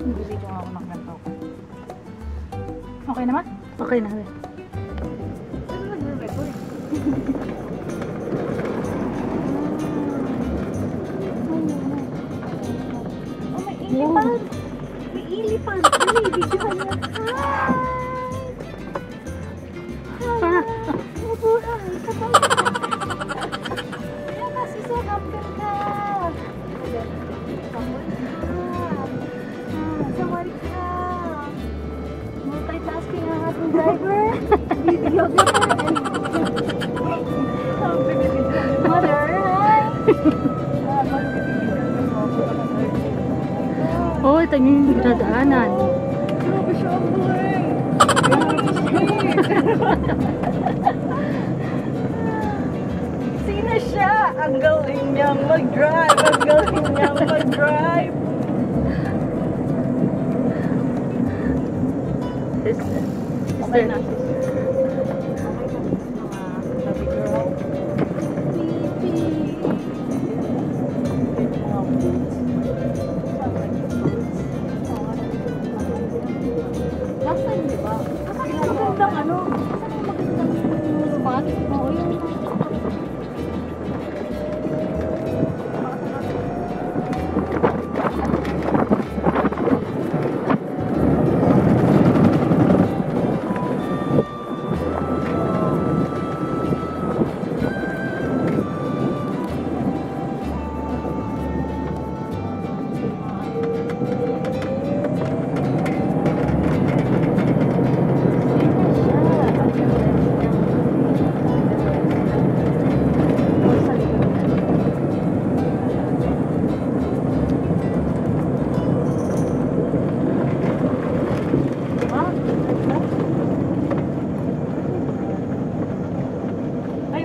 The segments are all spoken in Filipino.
Bili ko nga ako ng ganito. Okay naman? Okay na. Ano nag-record? Oh, may ilipan! May ilipan! Ano, ibigyan niya. Hi! Mabuhay! Katawa! Kaya kasi sa number ka! Multitasking ang ating driver. Videographer. Mother, hi! Oh, ito yung dadaanan. Grabe siya ang buhay. Sino siya? Ang galing niyang mag-drive. Ang galing niyang mag-drive. Okay na. Baby girl. Last time, di ba? Kasi magandang ano? Kasi magandang spot? Oo, yun.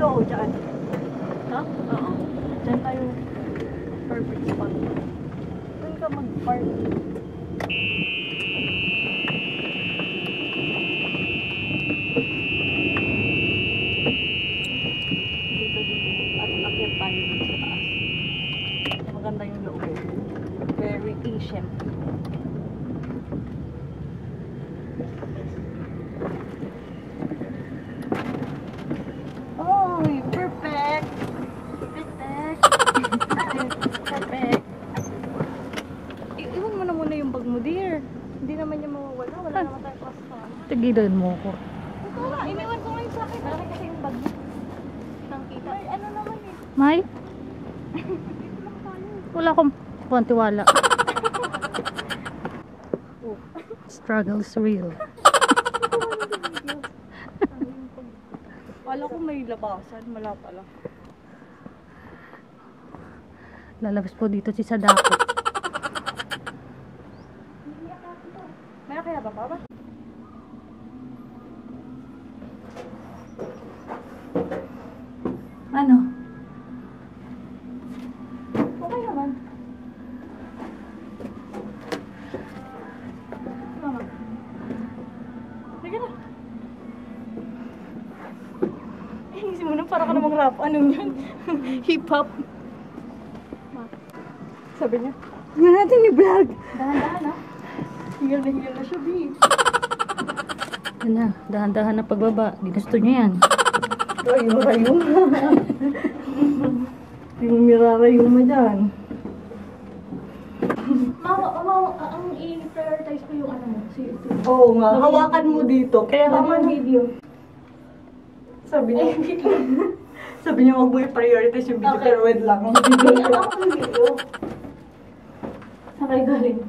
Oo, dyan. Ha? Oo. Dyan tayo. Perfect spot. Doon ka mag-park. Dito. At akyat tayo dito sa taas. Maganda yung loob. Very ancient. Perfect. Iwan mo na muna yung bag mo, dear. Hindi naman niya mawawala. Wala naman tayo kasama. Tigilan mo ko. Ito na, iniwan ko ngayon sa akin. Malaki kasi yung bag mo. Nakita. Ay, ano naman eh. May? Dito lang tayo. Wala akong pantiwala. Struggle is real. Wala ko may labasan. Wala pala. Lalabas po dito si Sadako. May kaya ba ba? Ano? Okay naman. Mama. Sige na. Inisip mo na para ka namang rap. Anong yun? Hip-hop. Sabi niya, hindi natin i-vlog. Dahan-dahan ha. Hingal na siya, B. Yan na, dahan-dahan na pagbaba. Ginusto niya yan. Rayo-rayo. Yung mirarayo mo dyan. Mama, ang i-prioritize ko yung ano mo. Oo nga, hawakan mo dito. Kaya naman video. Sabi niya, sabi niya wag mo i-prioritize yung video, pero wait lang. Video ako yung video. Saan kayo galing?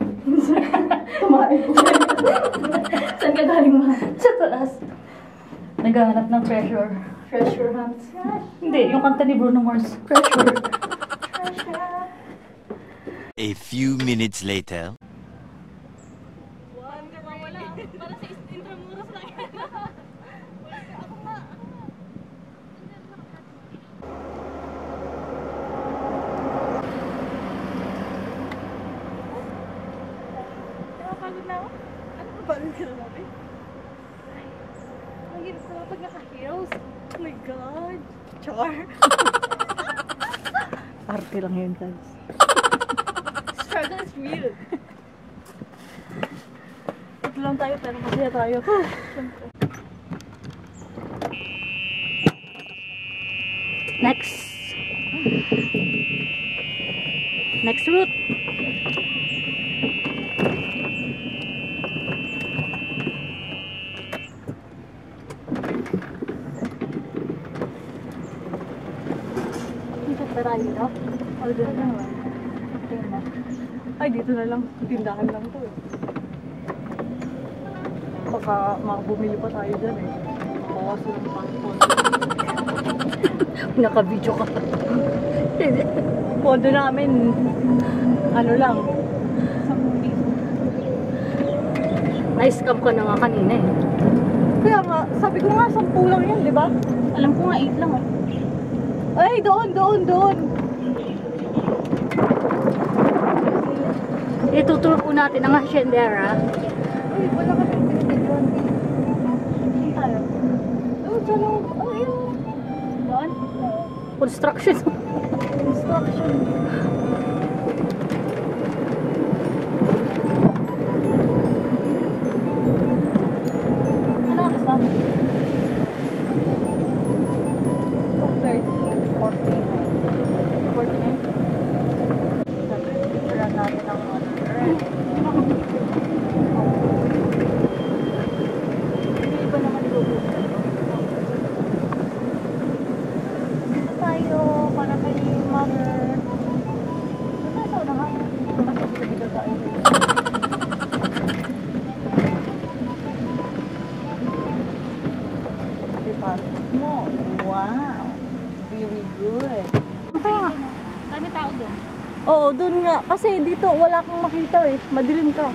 Tumain ko. Saan ka galing, ma? Sa taas. Naghahanap ng treasure. Treasure hunts. Hindi, yung kanta ni Bruno Mars. Treasure. A few minutes later. Para sa Intramuros lang yan. Ako nga. Nakapagod na ako. Ano ba pagod ka na natin? Ang hirap na pag naka-heels. Oh my God. Char. Arte lang yun, guys. Struggle is real. Ito lang tayo, pero masaya tayo. Siyempre. Next. Next route. Dito pa tayo, no? O, dito na naman. Tingnan na. Ay, dito na lang. Tindahan lang to eh. Baka makabumili pa tayo dyan eh. Bawas lang pang Naka-video ka. pondo namin. Ano lang. 10 piso. Na-scam ka na nga kanina eh. Kaya nga, sabi ko nga, 10 lang yan, di ba? Alam ko nga 8 lang oh. Ay, doon. Ituturo po natin ang haciendera. Ay, wala ka nang pinipigyan. Saan tayo? Doon, dyan o. Ay, yun. Doon? Construction. Construction. Ano ang kasama? 49. Picturean natin ang iba naman Google. Dito tayo para kay mother. Ito na nga. Dito tayo. Diba? No. Wow. Very good. Dami tao doon. Oo, dun nga. Kasi dito wala kang makita eh. Madilim ka.